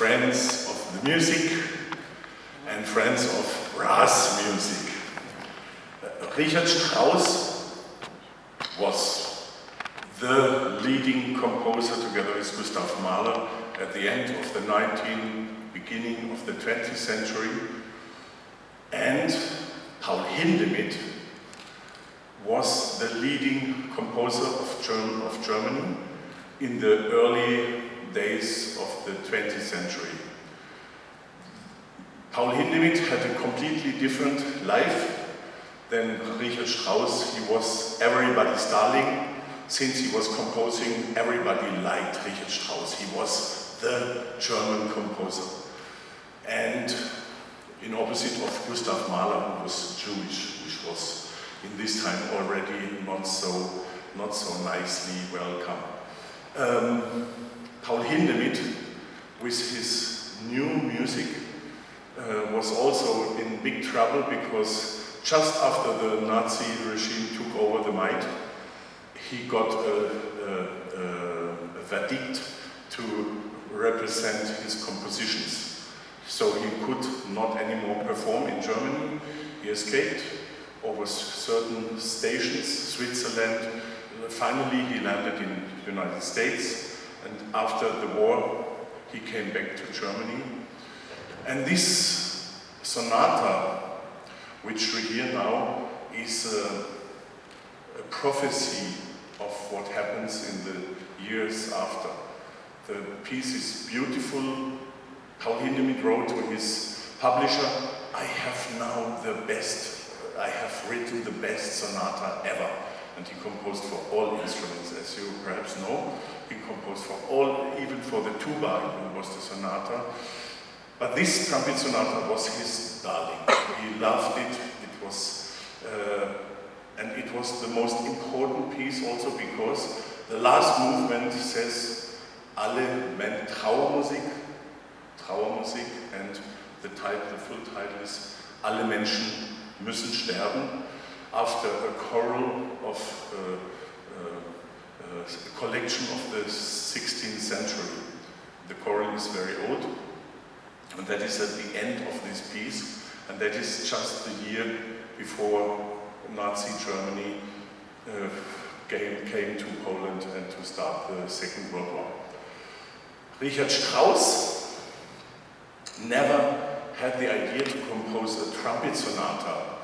friends of the music and friends of brass music. Richard Strauss was the leading composer together with Gustav Mahler at the end of the 19th, beginning of the 20th century. And Paul Hindemith was the leading composer of Germany in the early days of the 20th century. Paul Hindemith had a completely different life than Richard Strauss. He was everybody's darling. Since he was composing, everybody liked Richard Strauss. He was the German composer. And in opposite of Gustav Mahler, who was Jewish, which was in this time already not so nicely welcome. Paul Hindemith, with his new music, was also in big trouble because just after the Nazi regime took over the might, he got a verdict to represent his compositions. So he could not anymore perform in Germany. He escaped over certain stations, Switzerland. Finally, he landed in the United States, and after the war, he came back to Germany. And this sonata, which we hear now, is a prophecy of what happens in the years after. The piece is beautiful. Paul Hindemith wrote to his publisher, I have written the best sonata ever. And he composed for all instruments, as you perhaps know. He composed for all, even for the tuba, even was the sonata. But this trumpet sonata was his darling. He loved it. And it was the most important piece also because the last movement says Trauermusik, and the full title is Alle Menschen müssen sterben, after a choral of a collection of the 16th century. The choral is very old, and that is at the end of this piece, and that is just the year before Nazi Germany came to Poland and to start the Second World War. Richard Strauss never had the idea to compose a trumpet sonata.